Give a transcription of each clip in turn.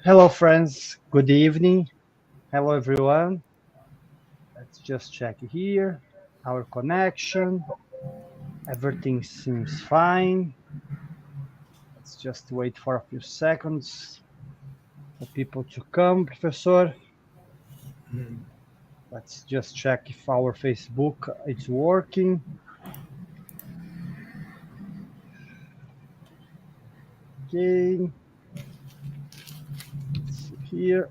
Hello, friends. Good evening. Hello, everyone. Let's just check here. Our connection. Everything seems fine. Let's just wait for a few seconds for people to come, Professor. Let's just check if our Facebook is working. Okay. Let's see here.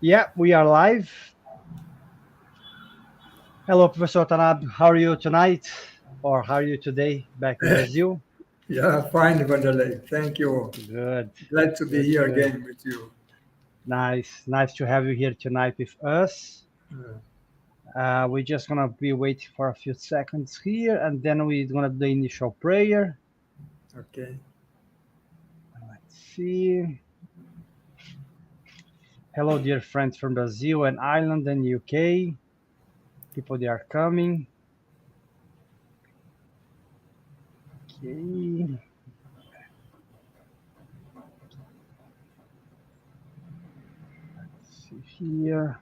Yeah, we are live. Hello, Professor Watanabe. How are you tonight? Or how are you today back in Brazil? Yeah, fine, Vanderlei. Thank you. Good. Glad to be Good, here good. again with you. Nice to have you here tonight with us. We're just gonna be waiting for a few seconds here, and then we're gonna do the initial prayer. Okay. Let's see. Hello, dear friends from Brazil and Ireland and UK. People, they are coming. Okay. Let's see here.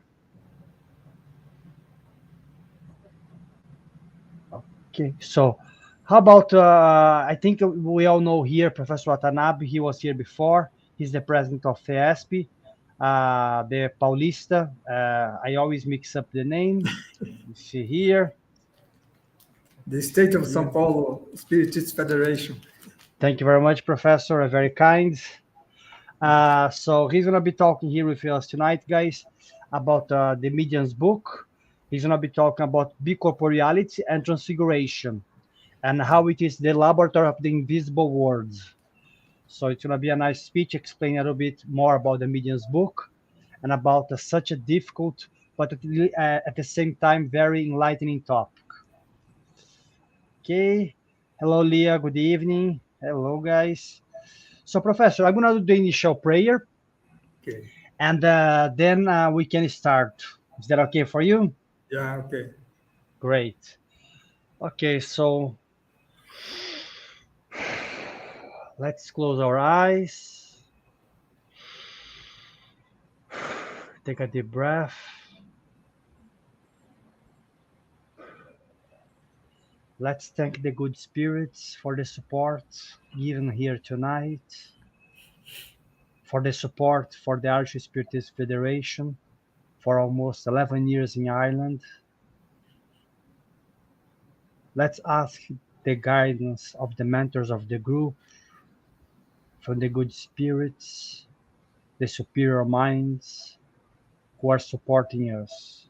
Okay, so how about I think we all know here Professor Watanabe. He was here before. He's the president of FESP, the Paulista. I always mix up the name. You see here. The State of Yeah. São Paulo Spiritist Federation. Thank you very much, Professor. Very kind. So he's gonna be talking here with us tonight, guys, about the Medium's book. He's gonna be talking about By-Corporeality and Transfiguration, and how it is the laboratory of the invisible worlds. So it's going to be a nice speech explaining a little bit more about the Medium's book and about such a difficult, but at the same time, very enlightening topic. Okay. Hello, Leah. Good evening. Hello, guys. So, Professor, I'm going to do the initial prayer, Okay. and then we can start. Is that okay for you? Yeah, okay. Great. Okay, so let's close our eyes. Take a deep breath. Let's thank the good spirits for the support given here tonight, for the support for the Irish Spiritist Federation for almost 11 years in Ireland. Let's ask the guidance of the mentors of the group, from the good spirits, the superior minds who are supporting us.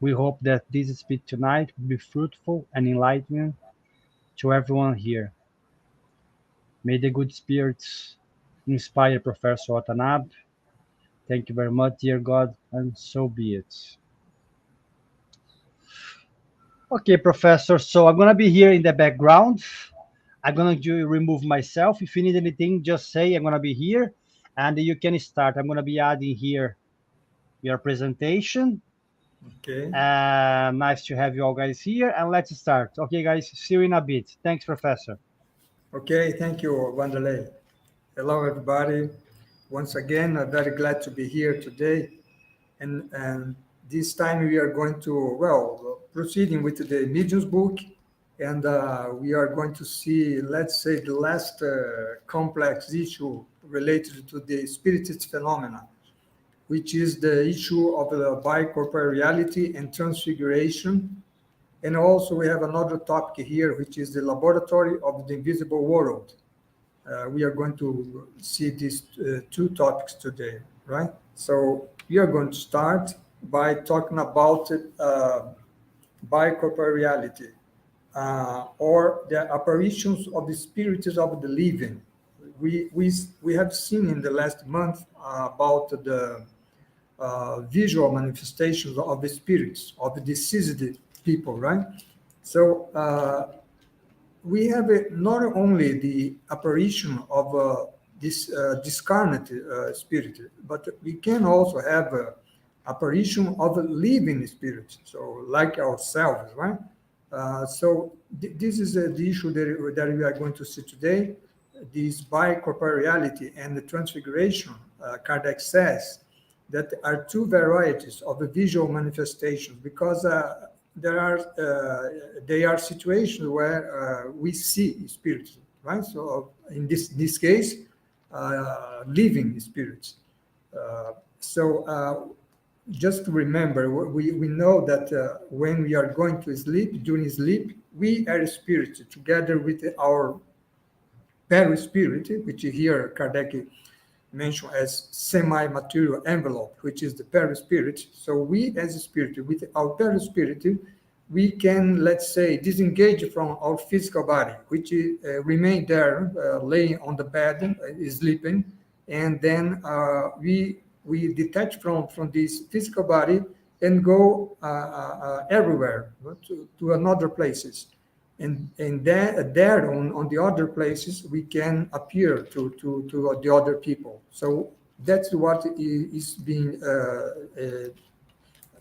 We hope that this speech tonight will be fruitful and enlightening to everyone here. May the good spirits inspire Professor Watanabe. Thank you very much, dear God, and so be it. Okay, Professor, so I'm going to be here in the background. I'm going to remove myself. If you need anything, just say I'm going to be here, and you can start. I'm going to be adding here your presentation. Okay. Nice to have you all guys here, and let's start. Okay, guys, see you in a bit. Thanks, Professor. Okay, thank you, Vanderlei. Hello, everybody. Once again, I'm very glad to be here today. And this time we are going to, proceeding with the Medium's book. And we are going to see, let's say, the last complex issue related to the spiritist phenomena, which is the issue of the by-corporeality and transfiguration. And also we have another topic here, which is the laboratory of the invisible world. We are going to see these two topics today, right? So we are going to start by talking about by-corporeality, or the apparitions of the spirits of the living. We have seen in the last month about the visual manifestations of the spirits of the deceased people, right? So we have not only the apparition of this discarnate spirit, but we can also have apparition of a living spirit, so like ourselves, right? This is the issue that we are going to see today. This by-corporeality and the transfiguration, Kardec says that are two varieties of the visual manifestations, because they are situations where we see spirits, right? So in this case, living spirits. Just to remember, we know that when we are going to sleep, during sleep, we are spirit together with our perispirit, which here Kardec mentioned as semi-material envelope, which is the perispirit. So we as a spirit, with our perispirit, we can, let's say, disengage from our physical body, which remain there, laying on the bed, sleeping, and then we detach from this physical body and go everywhere, to another places. And there on the other places, we can appear to the other people. So that's what is being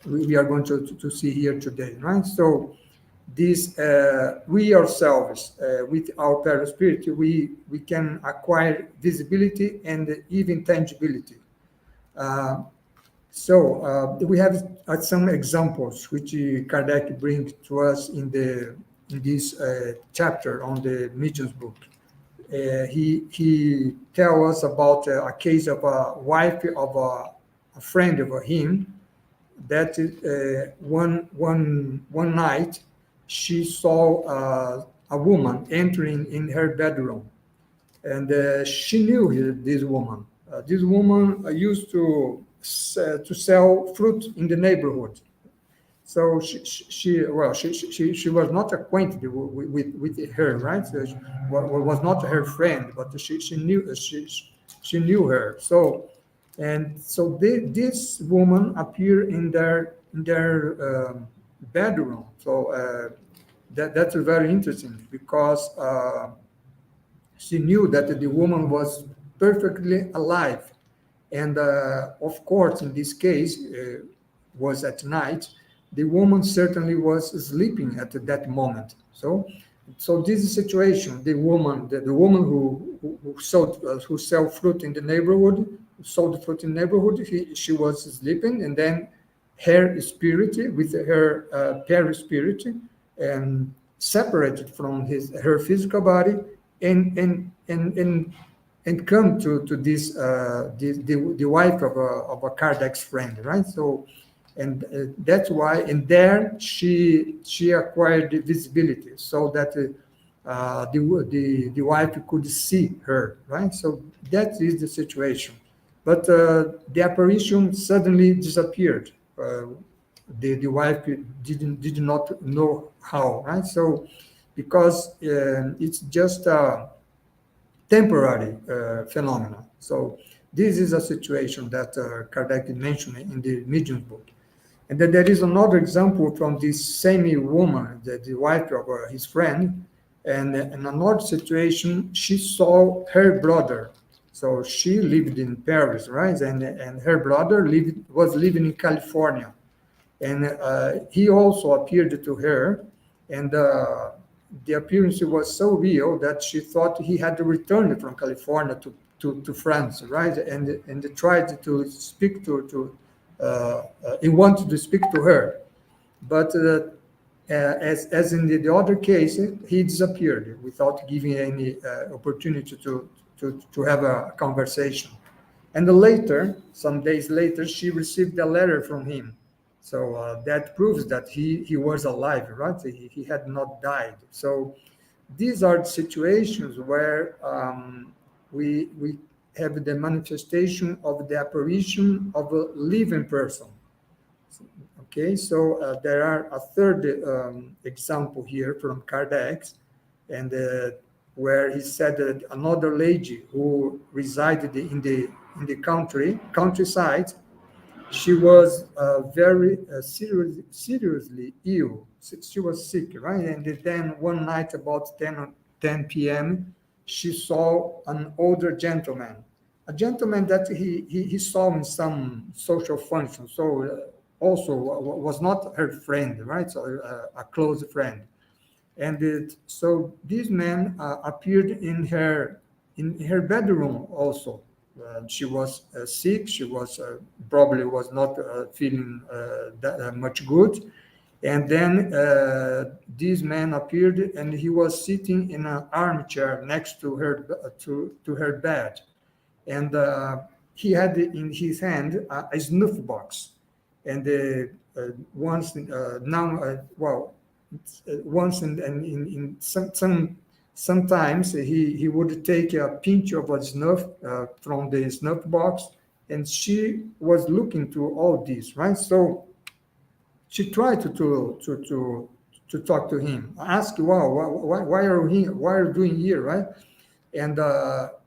we are going to see here today, right? So this we ourselves, with our perispirit, we can acquire visibility and even tangibility. We have some examples which Kardec brings to us in this chapter on the medium's book. He tells us about a case of a wife of a friend of him, that one night she saw a woman entering in her bedroom, and she knew this woman. This woman used to sell fruit in the neighborhood. So she was not acquainted with her, right? So she was not her friend, but she knew her. So this woman appeared in their bedroom. So that's very interesting, because she knew that the woman was perfectly alive. And of course, in this case, was at night. The woman certainly was sleeping at that moment. So this is situation. The woman who sold fruit in the neighborhood, sold fruit in the neighborhood. She was sleeping, and then her spirit with her perispirit separated from her physical body, and come to this the wife of a Kardec's friend, right? So, and that's why, and there she acquired the visibility, so that the wife could see her, right? So that is the situation. But the apparition suddenly disappeared. The wife did not know how, right? So because it's just temporary phenomena. So this is a situation that Kardec mentioned in the Medium's book. And then there is another example from this same woman, the wife of his friend, and in another situation, she saw her brother. So she lived in Paris, right? And her brother was living in California. And he also appeared to her, and the appearance was so real that she thought he had returned from California to France, right? And tried to speak he wanted to speak to her, but as in the other case, he disappeared without giving any opportunity to have a conversation. And later, some days later, she received a letter from him. So that proves that he was alive, right? He had not died. So these are situations where we have the manifestation of the apparition of a living person. Okay, so there are a third example here from Kardec, and where he said that another lady who resided in the countryside, she was very seriously ill. She was sick, right? And then one night about 10 p.m., she saw an older gentleman, a gentleman that he saw in some social function. So also was not her friend, right? So a close friend. And so this man appeared in her bedroom also. She was sick. She was probably was not feeling that much good. And then this man appeared, and he was sitting in an armchair next to her to her bed, and he had in his hand a snuff box, and once now well once in sometimes he would take a pinch of a snuff from the snuff box, and she was looking to all this, right? So she tried to talk to him, ask, wow, why are we here? Why are you doing here, right? And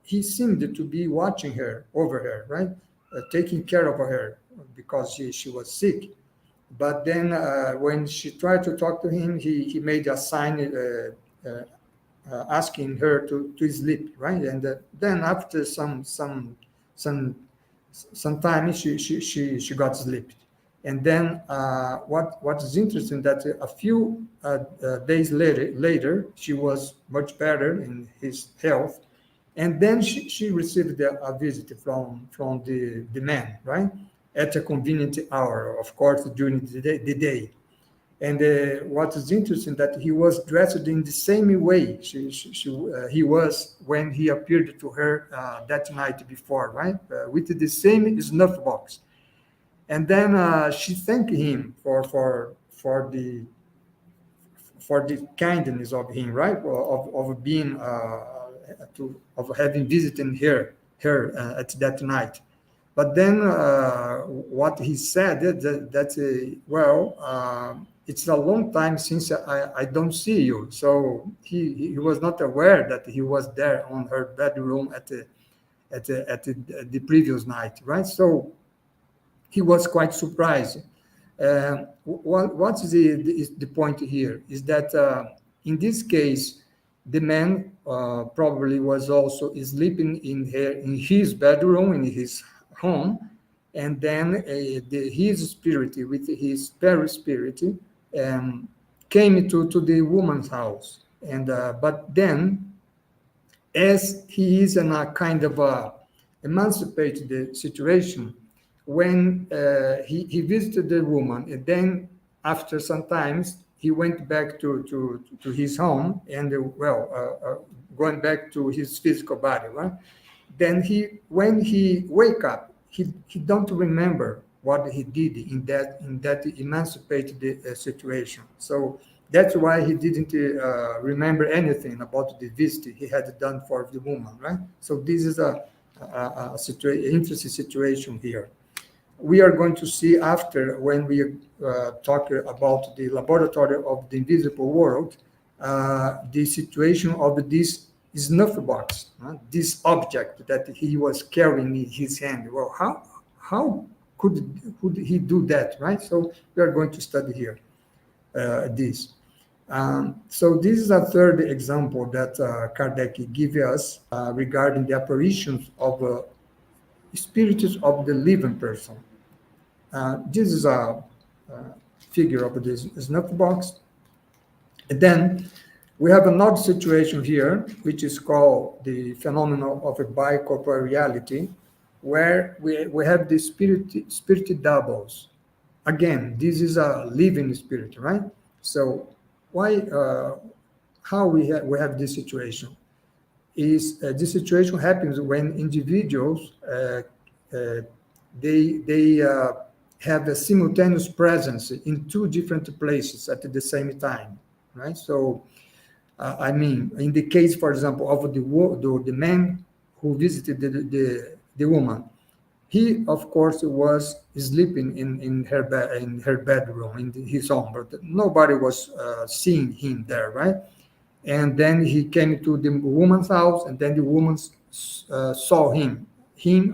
he seemed to be watching her over her, right? Taking care of her because she was sick. But then when she tried to talk to him, he made a sign asking her to sleep, right? And then after some some time she got sleep. And then what is interesting that a few days later she was much better in his health, and then she received a visit from the man, right, at a convenient hour, of course, during the day. And what is interesting that he was dressed in the same way he was when he appeared to her that night before, right, with the same snuff box. And then she thanked him for the kindness of him, right, of being of having visited her at that night. But then what he said that well, it's a long time since I don't see you. So he was not aware that he was there on her bedroom at the previous night, right? So he was quite surprised. What is the point here is that in this case, the man probably was also sleeping in his bedroom in his home, and then his spirit with his perispirit came to the woman's house, and but then as he is in a kind of a emancipated situation, when he visited the woman, and then after some times he went back to his home, and going back to his physical body, right? Then when he wake up, he don't remember what he did in that emancipated situation. So that's why he didn't remember anything about the visit he had done for the woman, right? So this is interesting situation here. We are going to see after, when we talk about the laboratory of the invisible world, the situation of this snuff box, this object that he was carrying in his hand. Well, how could he do that, right? So we are going to study here this. So this is a third example that Kardec gives us regarding the apparitions of spirits of the living person. This is a figure of this snuff box. And then we have another situation here, which is called the phenomenon of a by-corporeality, where we have the spirit doubles. Again, this is a living spirit, right? So why, how we have this situation? Is this situation happens when individuals they have a simultaneous presence in two different places at the same time, right? So I mean, in the case, for example, of the man who visited the woman, he of course was sleeping in her bedroom in his home, but nobody was seeing him there, right? And then he came to the woman's house, and then the woman saw him.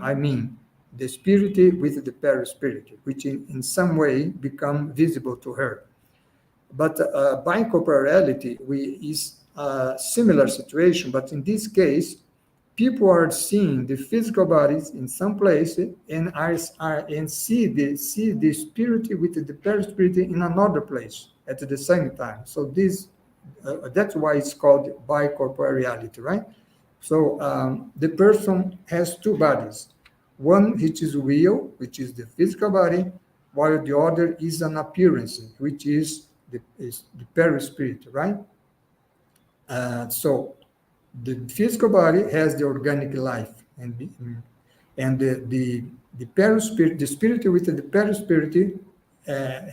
I mean, the spirit with the perispirit, which in some way become visible to her. But by corporeality, is a similar situation, but in this case, people are seeing the physical bodies in some place and see the spirit with the perispirit in another place at the same time. So this That's why it's called By-Corporeality, right? So the person has two bodies. One which is real, which is the physical body, while the other is an appearance, which is the perispirit, right? So the physical body has the organic life, and the perispirit, the spirit with the perispirit,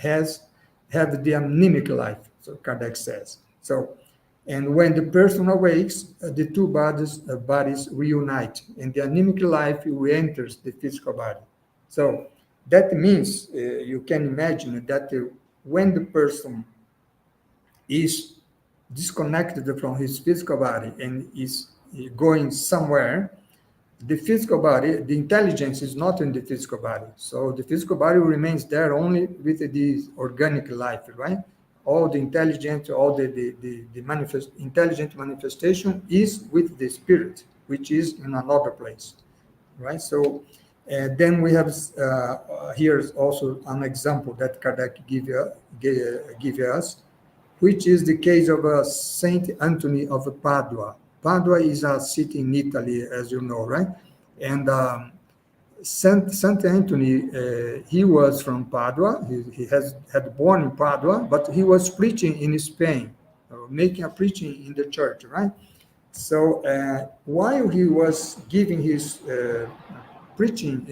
has have the anemic life. So Kardec says so. And when the person awakes, the two bodies reunite, and the anemic life re-enters the physical body. So that means you can imagine that when the person is disconnected from his physical body and is going somewhere, the physical body, the intelligence is not in the physical body. So the physical body remains there only with the organic life, right? All the intelligent, all the intelligent manifestation is with the spirit, which is in another place, right? So then we have here also an example that Kardec give us, which is the case of Saint Anthony of Padua. Padua is a city in Italy, as you know, right? And Saint Anthony, he was from Padua. He had born in Padua, but he was preaching in Spain, making a preaching in the church, right? So while he was giving his preaching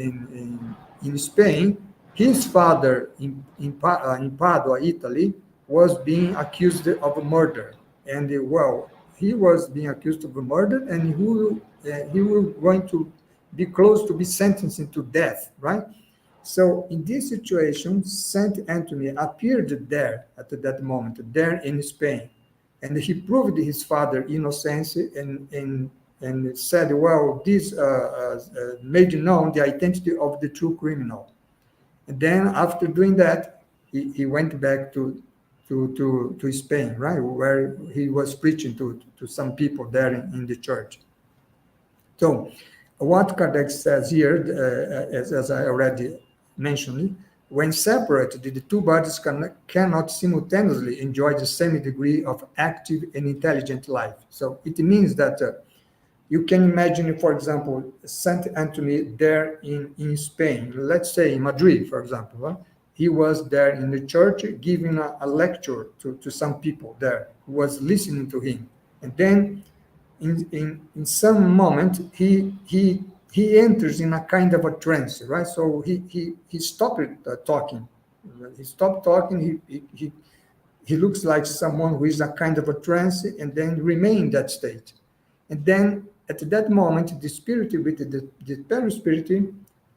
in Spain, his father in Padua, Italy, was being accused of murder. And well, he was being accused of murder, and he was going to be close to be sentenced to death, right? So in this situation, Saint Anthony appeared there at that moment, there in Spain, and he proved his father innocence and said, well, this made known the identity of the true criminal. And then after doing that, he went back to Spain, right, where he was preaching to some people there in the church. So what Kardec says here, as I already mentioned, when separated, the two bodies cannot simultaneously enjoy the same degree of active and intelligent life. So it means that you can imagine, for example, Saint Anthony there in Spain, let's say in Madrid, for example. Huh? He was there in the church giving a lecture to some people there who was listening to him. And then in some moment, he enters in a kind of a trance, right? So he stopped talking. He stopped talking. He looks like someone who is a kind of a trance and then remain in that state. And then at that moment, the spirit with the perispirit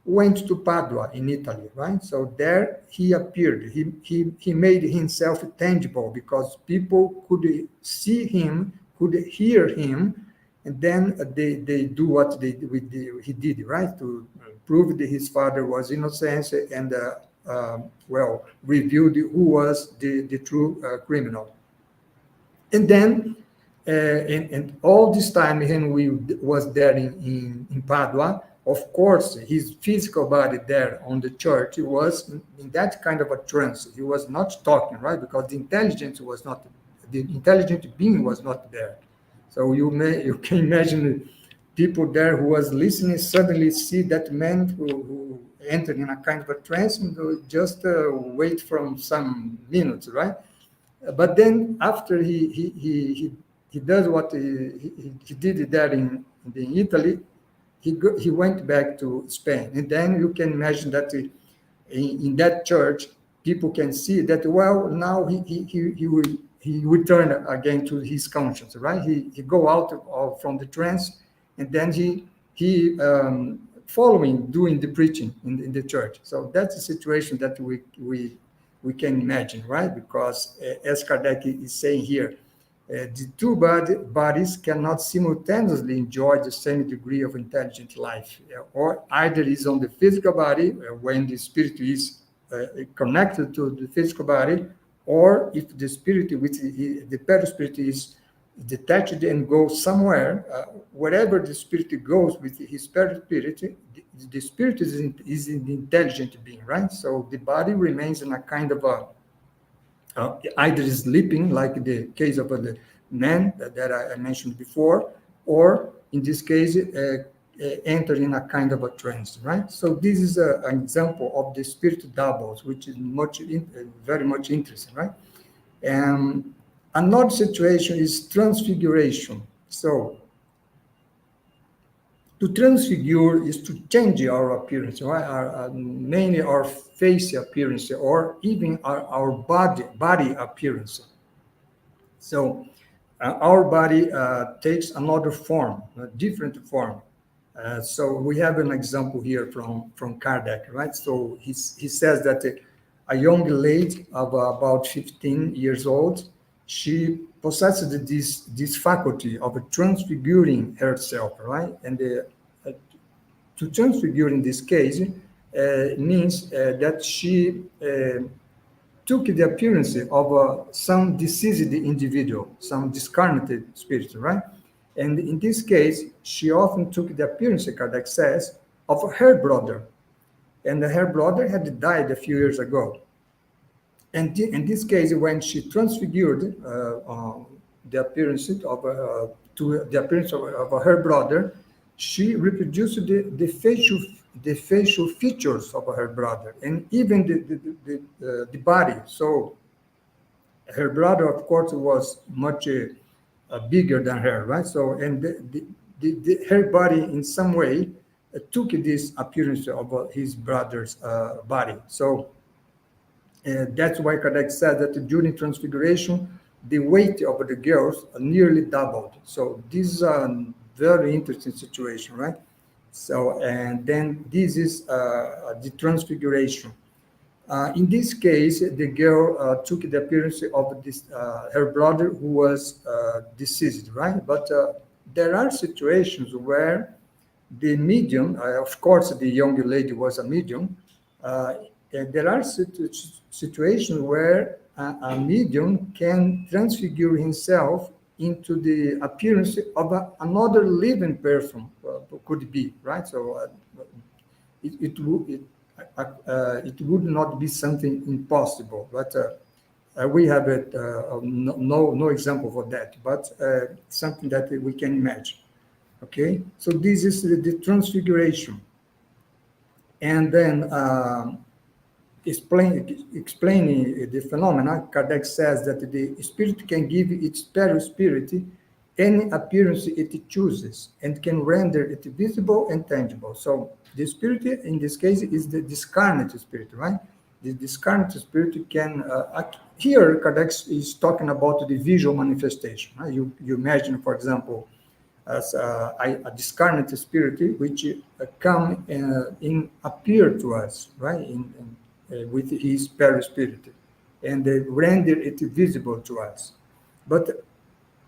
went to Padua in Italy, right? So there he appeared. He made himself tangible because people could see him, could hear him, and then they do what he did, right? To prove that his father was innocent and, well, revealed who was the true criminal. And then, and all this time, Henry was there in Padua. Of course, his physical body there on the church was in that kind of a trance. He was not talking, right? Because the intelligent being was not there. So you can imagine people there who was listening suddenly see that man who entered in a kind of a trance and just wait from some minutes, right? But then after he does what he did there in Italy, he went back to Spain, and then you can imagine that in that church people can see that, well, now he returned again to his conscience, right? He go out from the trance, and then he following doing the preaching in the church. So that's a situation that we can imagine, right? Because as Kardec is saying here, the two bodies cannot simultaneously enjoy the same degree of intelligent life, or either is on the physical body when the spirit is connected to the physical body, or if the spirit with the perispirit is detached and goes somewhere, wherever the spirit goes with his perispirit, the spirit is an intelligent being, right? So the body remains in a kind of a either sleeping, like the case of the man that I mentioned before, or in this case, enter in a kind of a trance, right? So this is an example of the spirit doubles, which is very much interesting, right? And another situation is transfiguration. So to transfigure is to change our appearance, right? Mainly our face appearance, or even our body appearance. So our body takes another form, a different form. So we have an example here from Kardec, right? So he says that a young lady of about 15 years old, she possessed this faculty of transfiguring herself, right? And to transfigure in this case means that she took the appearance of some deceased individual, some discarnated spirit, right? And in this case, she often took the appearance, Kardec says, of her brother. And her brother had died a few years ago. And in this case, when she transfigured the appearance of to the appearance of her brother, she reproduced the facial features of her brother, and even the body. So her brother, of course, was much bigger than her, right? So, and her body, in some way, took this appearance of his brother's body. So that's why Kardec said that during Transfiguration, the weight of the girls nearly doubled. So this is a very interesting situation, right? So, and then this is the Transfiguration. In this case, the girl took the appearance of her brother who was deceased, right? But there are situations where the medium, of course, the young lady was a medium, and there are situations where a medium can transfigure himself into the appearance of another living person, could be, right? So it would not be something impossible, but we have no example for that, but something that we can imagine. Okay, so this is the transfiguration. And then explaining the phenomena, Kardec says that the spirit can give its perispirit any appearance it chooses and can render it visible and tangible. So the spirit in this case is the discarnate spirit, right? The discarnate spirit can, here Kardec is talking about the visual manifestation. Right? You imagine, for example, as a discarnate spirit which come in appear to us, right, with his perispirit, and render it visible to us. But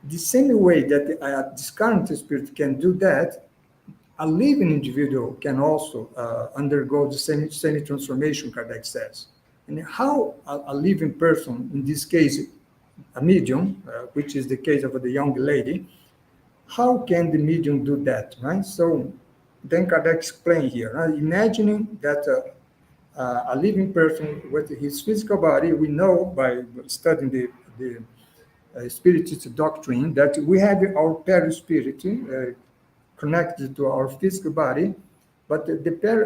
the same way that a discarnate spirit can do that, a living individual can also undergo the same transformation, Kardec says. And how a living person, in this case, a medium, which is the case of the young lady, how can the medium do that, right? So then Kardec explained here, right? Imagining that a living person with his physical body, we know by studying the Spiritist doctrine that we have our perispirit connected to our physical body, but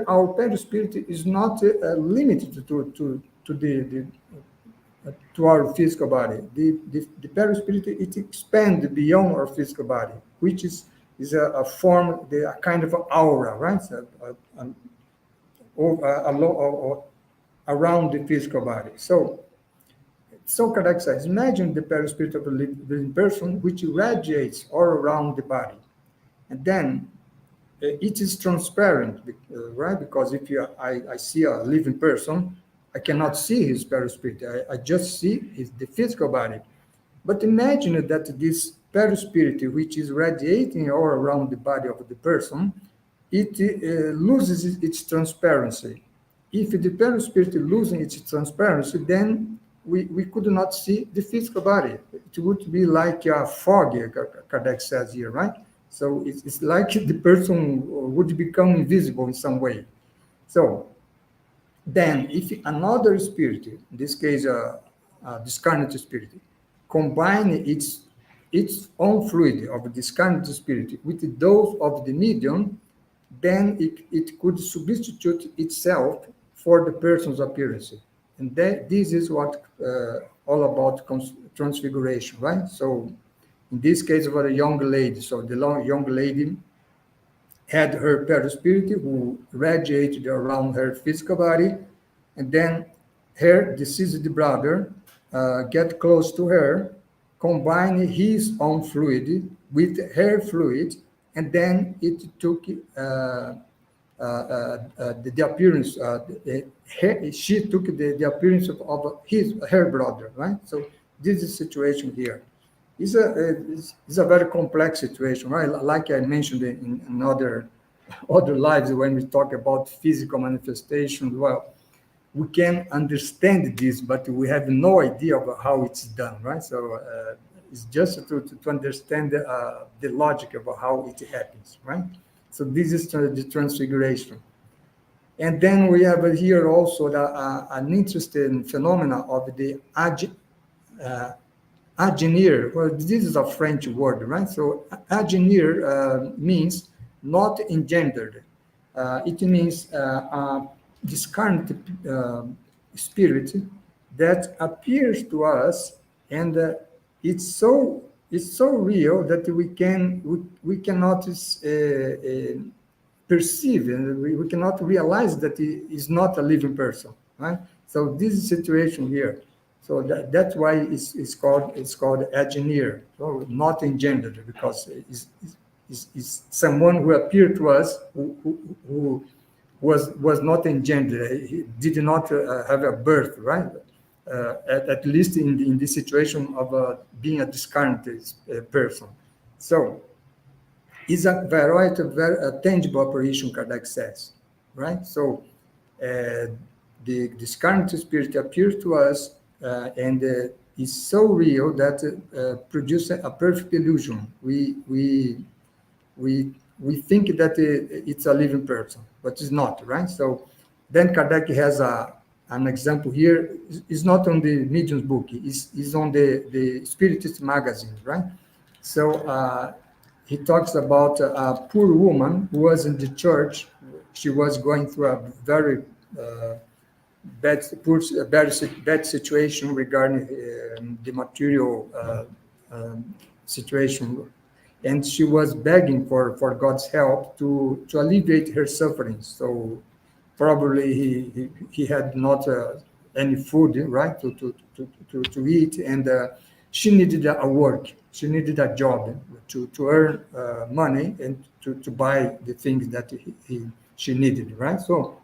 our perispirit is not limited to our physical body. The perispirit, it expands beyond our physical body, which is a form, a kind of aura, right? Around the physical body. So Kardec says, imagine the perispirit of a living person which radiates all around the body. And then it is transparent, right? Because if I see a living person, I cannot see his perispirit. I just see the physical body. But imagine that this perispirit, which is radiating all around the body of the person, it loses its transparency. If the perispirit losing its transparency, then we could not see the physical body. It would be like a fog, Kardec says here, right? So it's like the person would become invisible in some way. So then if another spirit, in this case discarnate spirit, combine its own fluid of discarnate spirit with those of the medium, then it could substitute itself for the person's appearance. And this is what all about transfiguration, right? So in this case, for a young lady, so the young lady had her perispirit who radiated around her physical body, and then her deceased brother get close to her, combine his own fluid with her fluid, and then it took the appearance. She took the appearance of her brother, right? So this is the situation here. It's a very complex situation, right? Like I mentioned in other lives when we talk about physical manifestations. Well, we can understand this, but we have no idea of how it's done, right? So it's just to understand the logic of how it happens, right? So this is the transfiguration. And then we have here also an interesting phenomena of the uh, agenir. Well, this is a French word, right? So agenir means not engendered. It means this current spirit that appears to us, and it's so real that we cannot perceive, and we cannot realize that he is not a living person, right? So this is the situation here. So that's why it's called engineer, so not engendered, because it's someone who appeared to us who was not engendered. He did not have a birth, right? At least in the situation of being a discarnate person. So it's a variety of very tangible operation, Kardec says, right? So this current spirit appears to us and is so real that produces a perfect illusion. We think that it's a living person, but it's not, right? So then Kardec has an example here. It's not on the Medium's book. It's on the Spiritist magazine, right? So he talks about a poor woman who was in the church. She was going through a very bad situation regarding the material situation, and she was begging for God's help to alleviate her sufferings. So probably he had not any food, right, to eat, and she needed a work. She needed a job to earn money and to buy the things that she needed, right? So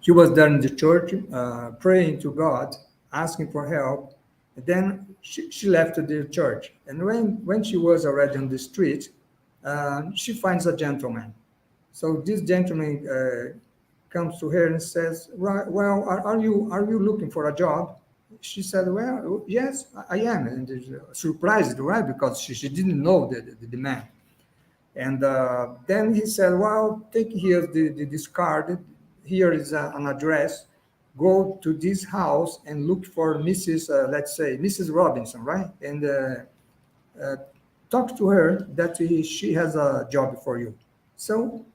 she was there in the church, praying to God, asking for help. And then she left the church. And when she was already on the street, she finds a gentleman. So this gentleman comes to her and says, "Right, well, are you looking for a job?" She said, "Well, yes, I am." And surprised, right? Because she didn't know the man. And then he said, "Well, take here this card. Here is an address. Go to this house and look for Mrs. Let's say Mrs. Robinson, right? And uh, talk to her that she has a job for you." So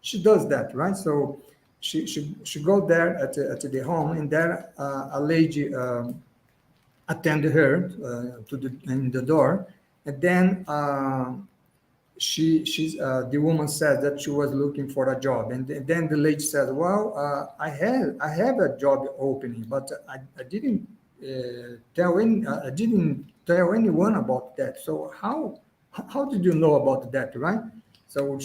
she does that, right? So she go there at the home, and there a lady attended her in the door, and then the woman said that she was looking for a job, and then the lady said, "Well, I have a job opening, but I didn't tell anyone about that. So how did you know about that, right?" So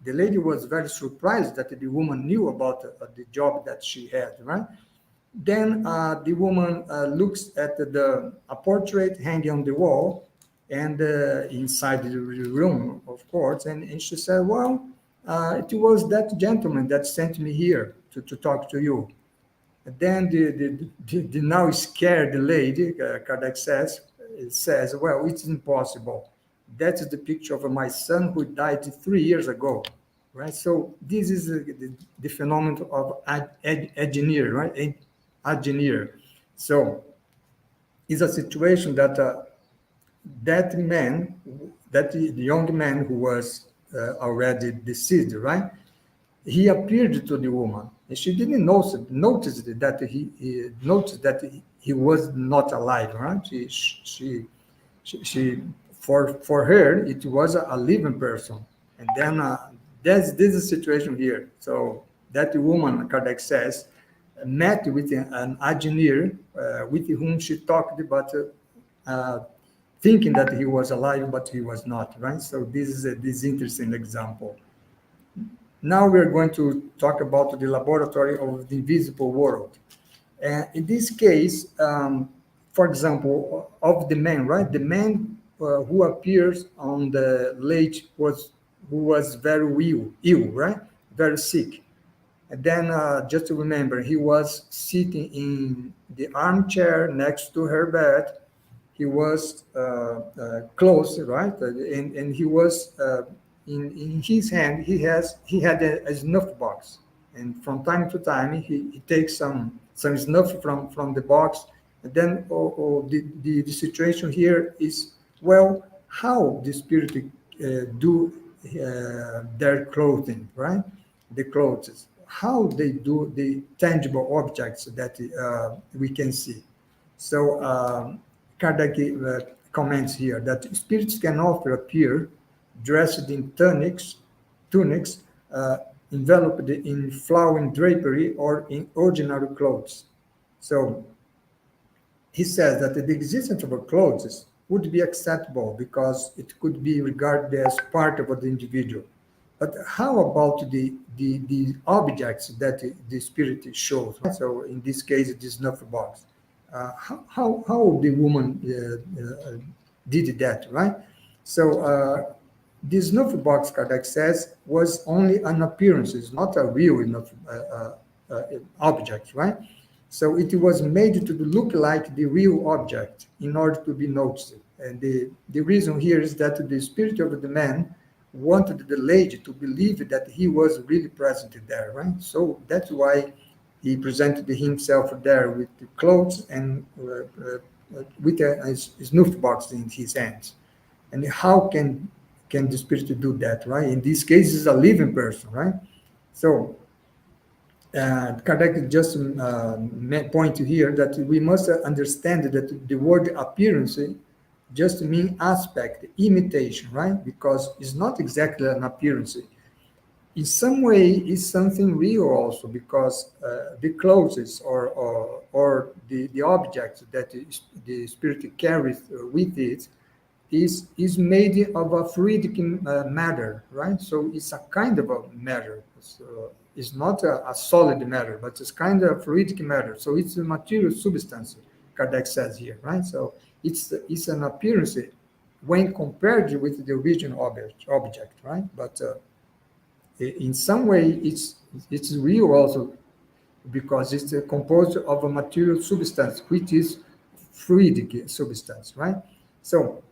the lady was very surprised that the woman knew about the job that she had, right? Then the woman looks at a portrait hanging on the wall, and inside the room, of course, and she said, "Well, it was that gentleman that sent me here to talk to you." And then the now scared lady, Kardec says, "Well, it's impossible. That is the picture of my son who died 3 years ago." right? So this is the phenomenon of engineer, right? Engineer. So it's a situation that that man, that the young man who was already deceased, right? He appeared to the woman, and she didn't notice that he noticed that he was not alive, right? She for her it was a living person, and then this is the situation here. So that woman, Kardec says, met with an engineer with whom she talked, but thinking that he was alive, but he was not, right? So this is this interesting example. Now we're going to talk about the laboratory of the invisible world. And in this case, for example, of the man, right? The man who appears on the lake was who was very ill, right? Very sick. And then just to remember, he was sitting in the armchair next to her bed. He was close, right? And he was in his hand. He had a snuff box, and from time to time he takes some snuff from the box. And then the situation here is, well, how the spirit do their clothing, right? The clothes, how they do the tangible objects that we can see. So Kardec comments here that spirits can often appear dressed in tunics uh, enveloped in flowing drapery or in ordinary clothes. So he says that the existence of clothes would be acceptable because it could be regarded as part of the individual. But how about the objects that the spirit shows? So in this case, this snuff box. How the woman did that, right? So this snuff box, Kardec says, was only an appearance. It's not a real enough object, right? So it was made to look like the real object in order to be noticed. And the reason here is that the spirit of the man wanted the lady to believe that he was really present there, right? So that's why he presented himself there with the clothes and with a snuff box in his hands. And how can the spirit do that, right? In this case, it's a living person, right? So Kardec just point here that we must understand that the word appearance just mean aspect, imitation, right? Because it's not exactly an appearance. In some way, it's something real also, because the clothes or the objects that the spirit carries with it is made of a fluidic matter, right? So it's a kind of a matter. It's not a solid matter, but it's kind of fluidic matter. So it's a material substance, Kardec says here, right? So it's an appearance when compared with the original object, right? But in some way, it's real also, because it's composed of a material substance, which is fluidic substance, right? So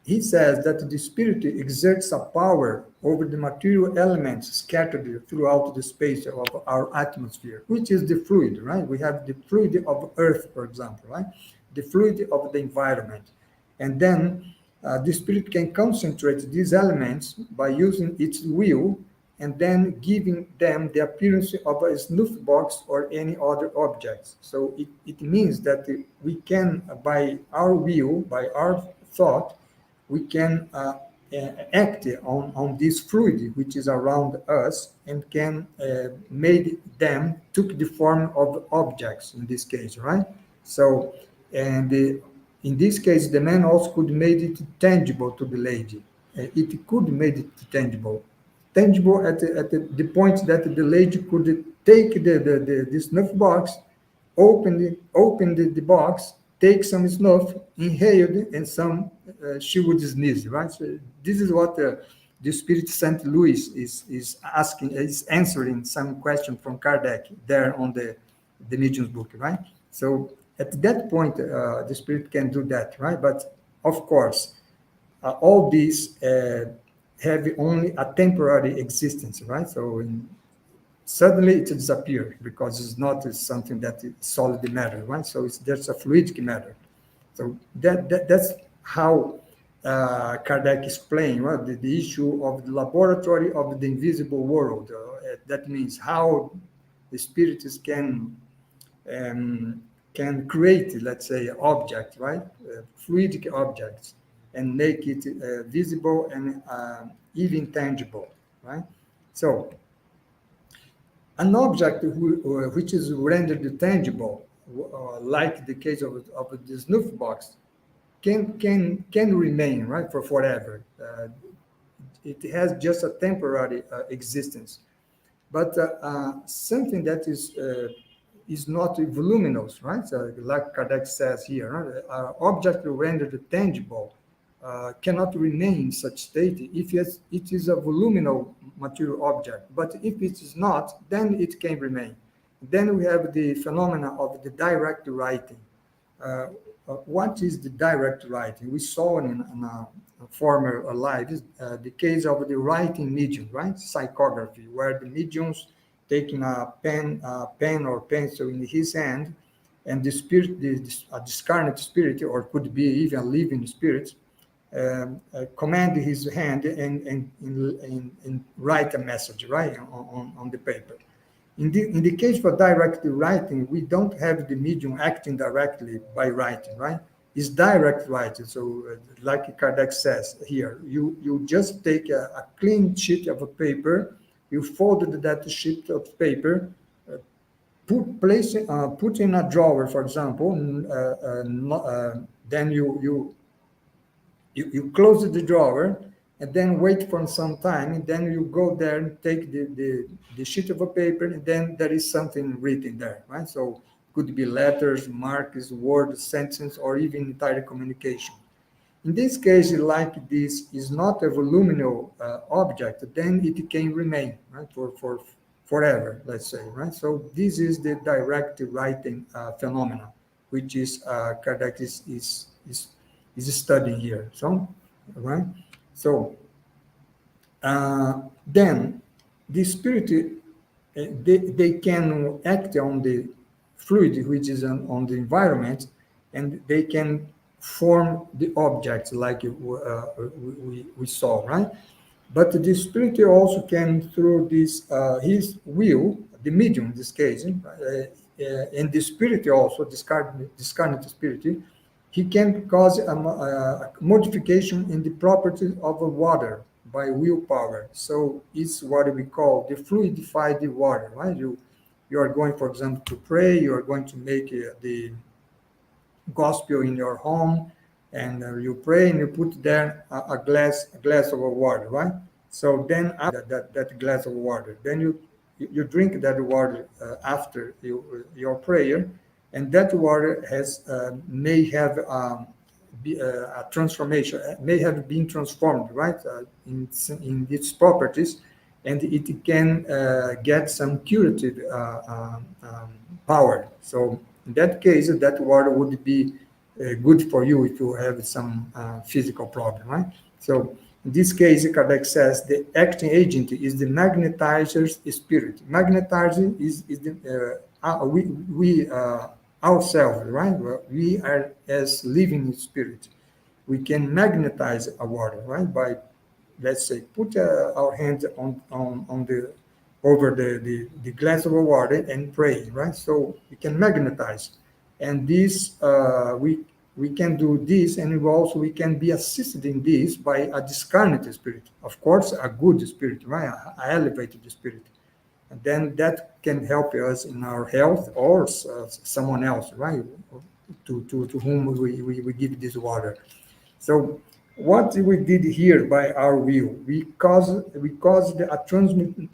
he says that the spirit exerts a power over the material elements scattered throughout the space of our atmosphere, which is the fluid, right? We have the fluid of earth, for example, right? The fluid of the environment. And then the spirit can concentrate these elements by using its will and then giving them the appearance of a snuff box or any other objects. So it means that we can, by our will, by our thought, we can act on this fluid which is around us and can make them took the form of objects in this case, right? So, and in this case, the man also could made it tangible to the lady. It could made it tangible at the point that the lady could take the snuff box, open the box, take some snuff, inhale it, and some she would sneeze, right? So this is what the Spirit Saint Louis is asking, is answering some question from Kardec there on the medium's book, right? So at that point, the Spirit can do that, right? But of course, all these have only a temporary existence, right? So suddenly it disappears because it's not something that is solid matter, right? So there's a fluidic matter. So that's how Kardec explained, right? The issue of the laboratory of the invisible world. That means how the spirits um, can create, let's say, objects, right? Fluidic objects, and make it visible and even tangible, right? So an object which is rendered tangible, like the case of the snuff box, can remain, right, for forever. It has just a temporary existence, but something that is not voluminous, right? So like Kardec says here, right? Object rendered tangible cannot remain in such state if it is a voluminous material object. But if it is not, then it can remain. Then we have the phenomena of the direct writing. Uh, what is the direct writing? We saw in a former lives the case of the writing medium, right? Psychography, where the mediums taking a pen or pencil in his hand, and the spirit, a discarnate spirit, or could be even a living spirit, command his hand and write a message, right, on the paper. In the case for direct writing, we don't have the medium acting directly by writing, right? It's direct writing. So, like Kardec says here, you just take a clean sheet of a paper, you folded that sheet of paper, put in a drawer, for example, then you close the drawer and then wait for some time, and then you go there and take the sheet of a paper, and then there is something written there, right? So could be letters, marks, words, sentence, or even entire communication. In this case, like this is not a voluminous object, then it can remain, right, for forever, let's say, right? So this is the direct writing phenomena, which is Kardec is studying here. So, right? So then the spirit, they can act on the fluid which is on the environment, and they can form the objects like we saw, right? But the spirit also can, through this his will, the medium in this case, and the spirit also, discarnate spirit, he can cause a modification in the properties of a water by willpower. So it's what we call the fluidified water, right? You are going, for example, to pray. You are going to make the gospel in your home, and you pray and you put there a glass of water, right? So then after that glass of water, then you drink that water after your prayer, and that water has may have a transformation, may have been transformed, right, in its properties, and it can get some curative power. So in that case, that water would be good for you if you have some physical problem, right? So in this case, Kardec says the acting agent is the magnetizer's spirit. Magnetizer is the we ourselves, right? We are as living spirit. We can magnetize a water, right? By, let's say, put our hands on the over the glass of water and pray, right? So we can magnetize, and this we can do this, and we can be assisted in this by a discarnate spirit, of course, a good spirit, right? A elevated spirit, and then that can help us in our health, or someone else, right? To whom we give this water. So what we did here by our will, we caused a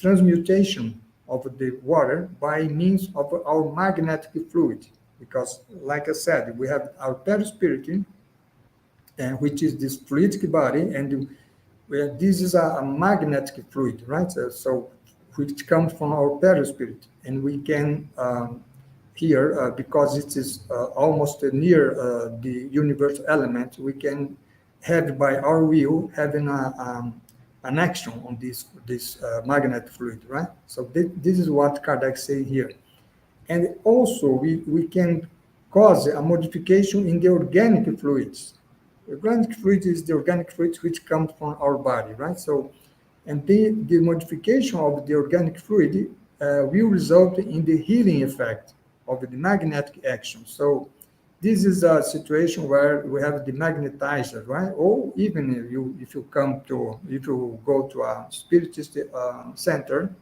transmutation of the water by means of our magnetic fluid. Because, like I said, we have our perispirit, which is this fluidic body, and this is a magnetic fluid, right? So which comes from our perispirit, and we can here, because it is almost near the universal element, we can have by our will having an action on this magnet fluid, right? So this is what Kardec say here. And also we can cause a modification in the organic fluids. Organic fluid is the organic fluid which comes from our body, right? So, and the modification of the organic fluid will result in the healing effect of the magnetic action. So this is a situation where we have the magnetizer, right? Or even if you go to a spiritist center,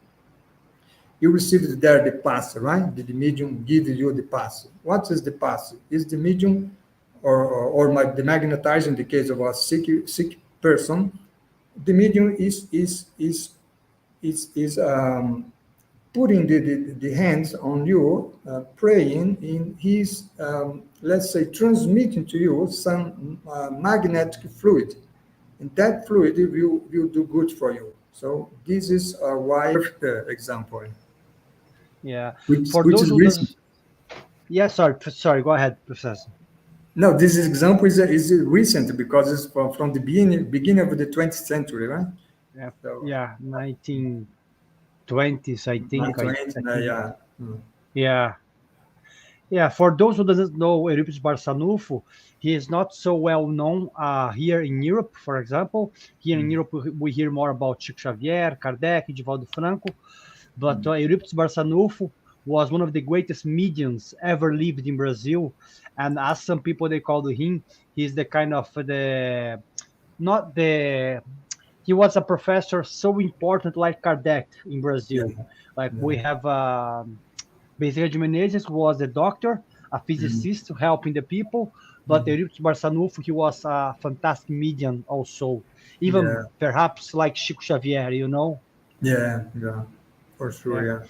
you received there the pass, right? The medium gives you the pass. What is the pass? Is the medium the magnetizer in the case of a sick person? The medium is putting the hands on you, praying in his, let's say, transmitting to you some magnetic fluid. And that fluid will do good for you. So this is why example, Yeah. For which those is who recent. does, yeah, sorry, go ahead, Professor. No, this example is recent because it's from the beginning of the 20th century, right? Yeah, So yeah, 1920s, I think. I 1920, I think. yeah. Mm. Yeah, yeah. For those who doesn't know Euripides Barçanufo, he is not so well known here in Europe. For example, here in Europe we hear more about Chico Xavier, Kardec, Divaldo Franco, but Euripides Barçanufo was one of the greatest mediums ever lived in Brazil, and as some people they call him, he's the kind of the not the he was a professor so important like Kardec in Yeah, Brazil. Like yeah. we have Bezerra de Menezes was a doctor, a Mm. physicist helping the people, but Mm. Euripides Barçanufo, he was a fantastic medium also, Yeah, even perhaps like Chico Xavier, you know? yeah, for sure, Yeah. yeah.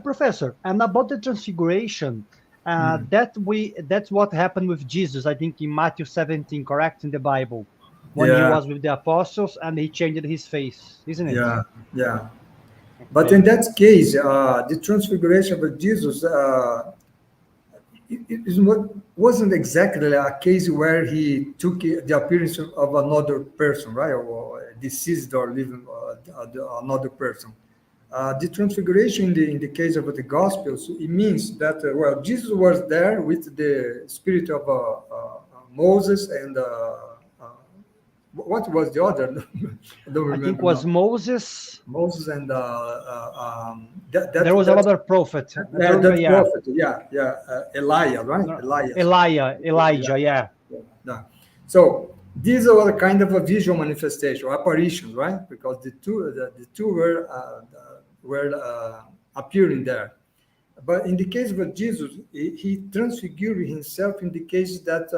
Professor, and about the transfiguration, Mm. that's what happened with Jesus, I think in Matthew 17, correct, in the Bible, when he Yeah, was with the apostles and he changed his face, isn't it? yeah, yeah. But in Okay. that case, the transfiguration of Jesus, wasn't exactly a case where he took the appearance of another person, right? Or deceased or living another person. The transfiguration in the case of the Gospels, it means that, well, Jesus was there with the spirit of Moses and what was the other? I don't I think remember was now. Moses. Moses and There was that another prophet. I yeah, don't remember. that Yeah, prophet, Elijah, right? no, Elias. Yeah, Elijah. Yeah, yeah. So these are kind of a visual manifestation, apparitions, right? Because the two were appearing there. But in the case of Jesus, he transfigured himself in the case that,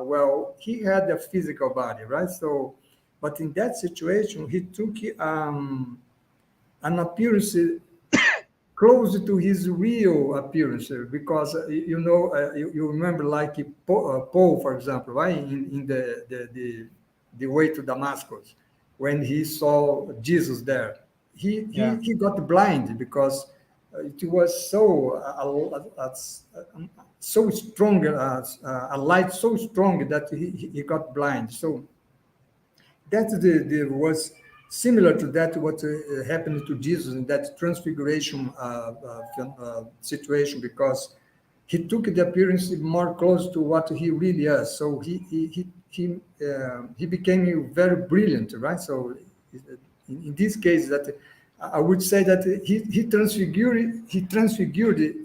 well, he had a physical body, right? So, but in that situation, he took an appearance close to his real appearance because you remember like Paul, for example, right, in the way to Damascus, when he saw Jesus there, yeah, he got blind because it was so strong, a light so strong that he got blind. So that was similar to that what happened to Jesus in that transfiguration situation, because he took the appearance more close to what he really is. So he became very brilliant, right? So in this case, that I would say that he transfigured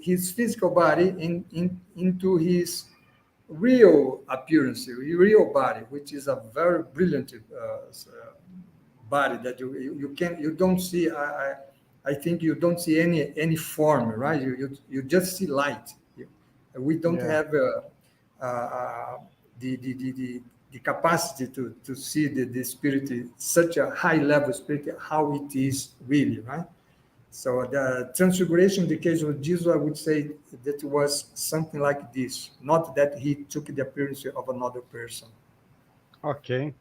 his physical body into his real appearance, real body, which is a very brilliant body that you don't see. I think you don't see any form, right? You just see light. We don't yeah, have the, the, the, the the capacity to see the spirit, such a high level spirit, how it is really, right? So the transfiguration, in the case of Jesus, I would say that was something like this, not that he took the appearance of another person. okay.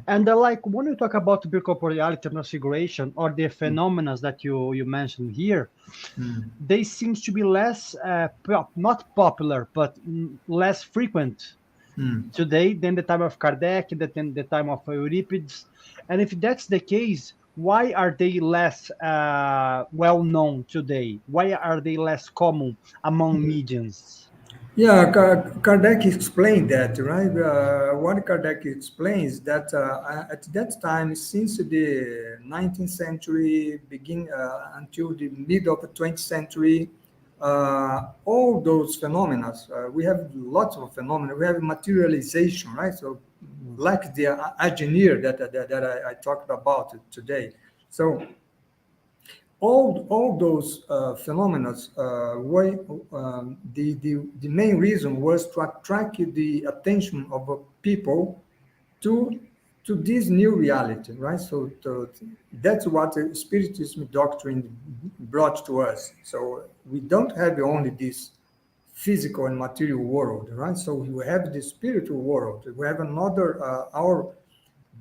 And like when you talk about By-Corporeality, transfiguration, or the phenomena that you mentioned here, Mm. they seems to be less not popular, but less frequent Mm. today than the time of Kardec, than the time of Euripides. And if that's the case, why are they less well known today? Why are they less common among mediums? Yeah, Kardec explained that, right? What Kardec explains that at that time, since the 19th century, begin until the mid of the 20th century, all those phenomena, we have lots of phenomena. We have materialization, right? So, like the engineer that I talked about today. So, all those phenomena, the main reason was to attract the attention of people to to this new reality, right? So that's what the Spiritism doctrine brought to us. So we don't have only this physical and material world, right? So we have the spiritual world. We have another our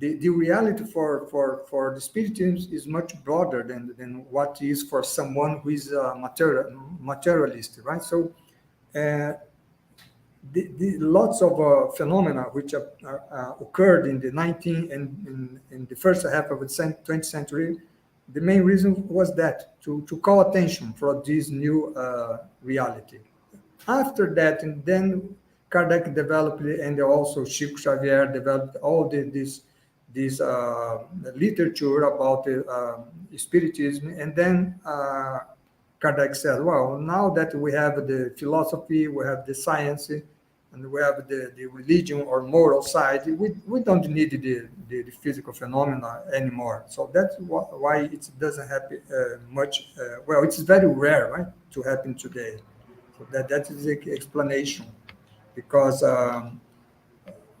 the reality for the spiritism is much broader than what is for someone who is a materialist, right? So uh, the lots of phenomena which occurred in the 19th and in the first half of the 20th century, the main reason was that to call attention for this new reality. After that, and then Kardec developed, and also Chico Xavier developed all this literature about spiritism, and then Kardec said, well, now that we have the philosophy, we have the science, and we have the religion or moral side, we don't need the physical phenomena anymore. So that's why it doesn't happen much. Well, it's very rare, right, to happen today. So that is the explanation, because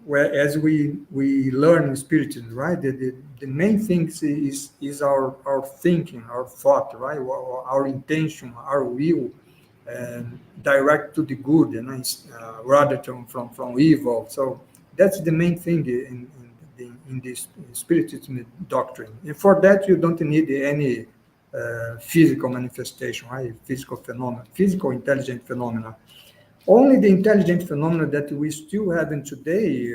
whereas we learn in spiritism, right? The main thing is our thinking, our thought, right? Our intention, our will, and direct to the good, and rather from evil. So that's the main thing in this spiritism doctrine. And for that, you don't need any physical manifestation, right? Physical phenomena, physical intelligent phenomena. Only the intelligent phenomena that we still have in today,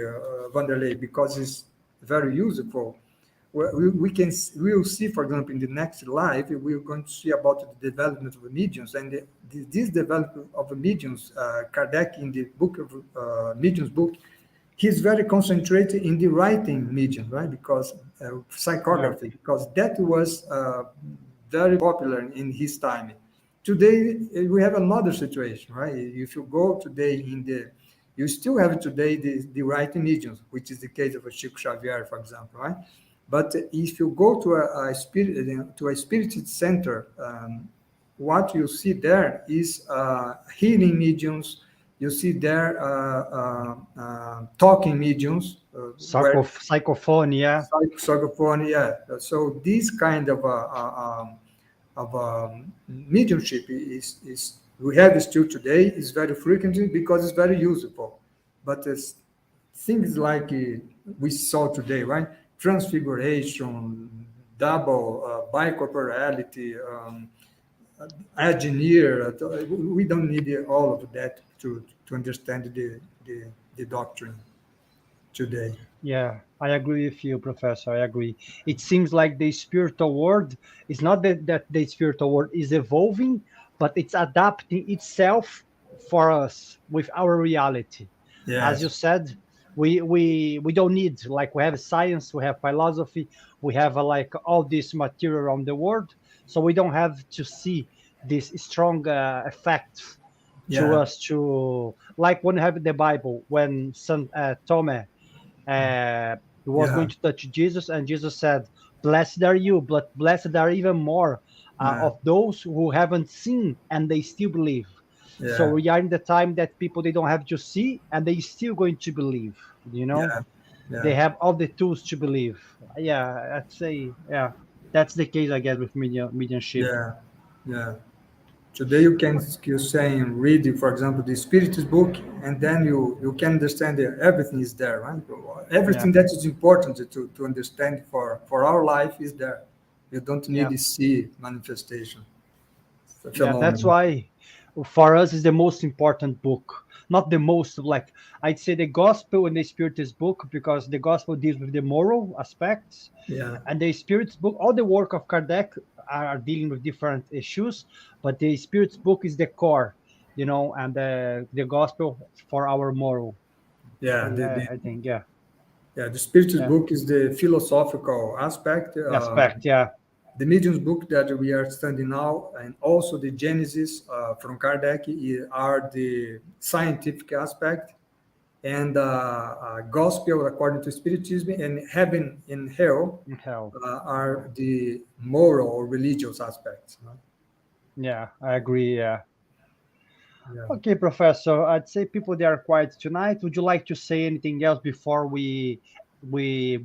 Vanderlei, because it's very useful. We will see, for example, in the next live, we're going to see about the development of mediums, and this development of mediums, Kardec in the book of mediums book, he's very concentrated in the writing medium, right? Because Yeah. psychography, because that was very popular in his time. Today we have another situation, right? If you go today you still have today the writing mediums, which is the case of a Chico Xavier, for example, right? But if you go to a spirit center, what you see there is healing mediums. You see there talking mediums, where Psychophonia. psychophonia. So this kind of mediumship is we have still today is very frequent because it's very useful. But as things like we saw today, right? Transfiguration, double, by-corporeality, engineer. We don't need all of that to understand the doctrine today. Yeah, I agree with you, Professor. I agree. It seems like the spiritual world is not that the spiritual world is evolving, but it's adapting itself for us with our reality. As you Yes. said, we don't need, like, we have science, we have philosophy, we have like all this material around the world, so we don't have to see these strong effects to Yeah. us, to like when you have the Bible, when Saint Thomas uh, was going Yeah. to touch Jesus, and Jesus said, "Blessed are you, but blessed are even more Yeah. of those who haven't seen and they still believe." So Yeah. we are in the time that people they don't have to see and they still going to believe. You know, Yeah. they Yeah. have all the tools to believe. Yeah, I'd say that's the case I guess with mediumship. Yeah. Yeah. Today you can you say and read, for example, the Spiritist book, and then you can understand that everything is there, right? Yeah, Everything that is important to understand for our life is there. You don't need yeah, to see manifestation, yeah. That's phenomenon. why for us is the most important book. not the most, like, I'd say the gospel and the spiritist book, because the gospel deals with the moral aspects, Yeah, and the spiritist book, all the work of Kardec are dealing with different issues, but the spiritist book is the core, and the gospel for our moral. yeah. I think, yeah. Yeah, the Spiritist Yeah. book is the philosophical aspect. Aspect, yeah. The Medium's book that we are studying now, and also the Genesis from Kardec, are the scientific aspect, and Gospel according to Spiritism, and Heaven and Hell In hell. are the moral or religious aspects. No? Yeah, I agree, yeah. Yeah. Okay, Professor, I'd say people, they are quiet tonight. Would you like to say anything else before we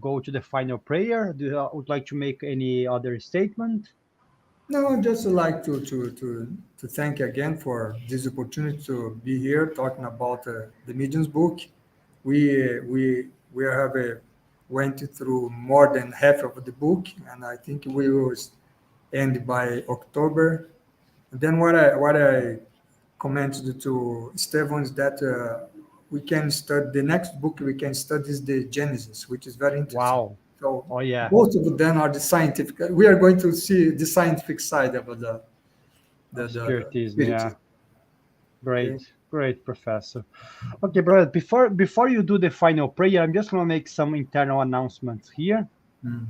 go to the final prayer? Would like to make any other statement? No, I'd just like to thank you again for this opportunity to be here talking about the Medium's book. We have went through more than half of the book, and I think we will end by October. And then what I commented to Stephen is that we can study the next book. We can study is the Genesis, which is very interesting. Wow. So Oh, yeah. both of them are the scientific. We are going to see the scientific side of Of the spiritism, yeah. spiritism. Great, Okay. great, Professor. Okay, brother, before you do the final prayer, I'm just gonna make some internal announcements here. Mm,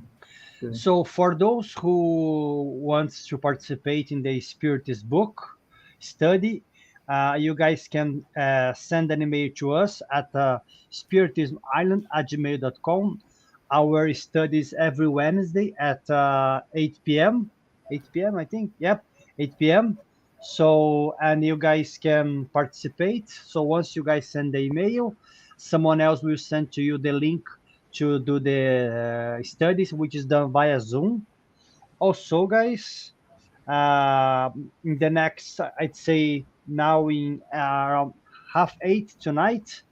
okay. So for those who wants to participate in the Spiritist book study, you guys can send an email to us at spiritismisland@gmail.com. Our studies every Wednesday at 8 p.m. 8 p.m. I think. Yep, 8 p.m. So, and you guys can participate. So once you guys send the email, someone else will send to you the link to do the studies, which is done via Zoom. Also, guys, uh, in the next, I'd say now in around half eight tonight,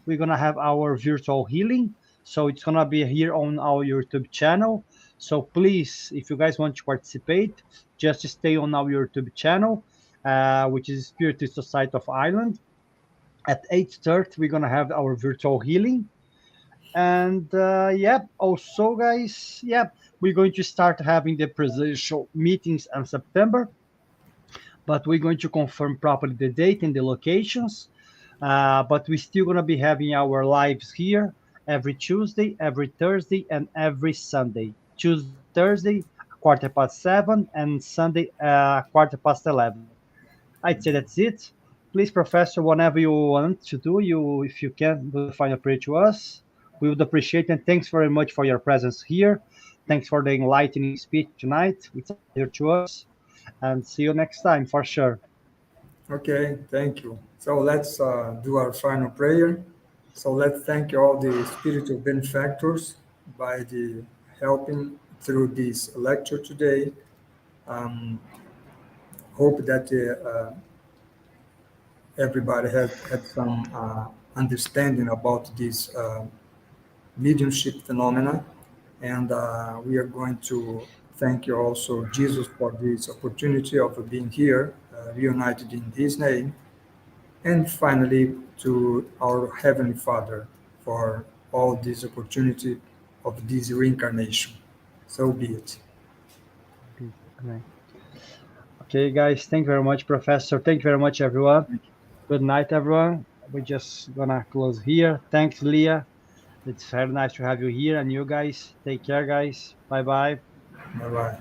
we're gonna have our virtual healing. So it's gonna be here on our YouTube channel. So please, if you guys want to participate, just stay on our YouTube channel, which is Spiritist Society of Ireland. At 8:30, we're gonna have our virtual healing. And yep, also, guys, yep, we're going to start having the presidential meetings in September, but we're going to confirm properly the date and the locations. But we're still going to be having our lives here every Tuesday, every Thursday, and every Sunday. Tuesday, Thursday, 7:15, and Sunday, 11:15. I'd say that's it. Please, Professor, whenever you want to do, if you can, do the final prayer to us. We would appreciate it. And thanks very much for your presence here. Thanks for the enlightening speech tonight. It's a pleasure to us. And see you next time for sure. Okay. Thank you. So let's do our final prayer. So let's thank all the spiritual benefactors by the helping through this lecture today. Um, hope that everybody has had some understanding about this mediumship phenomena. And we are going to thank you also, Jesus, for this opportunity of being here, reunited in His name. And finally, to our Heavenly Father for all this opportunity of this reincarnation. So be it. Okay, guys. Thank you very much, Professor. Thank you very much, everyone. Good night, everyone. We're just gonna close here. Thanks, Leah. It's very nice to have you here. And you guys, take care, guys. Bye bye. Bye bye.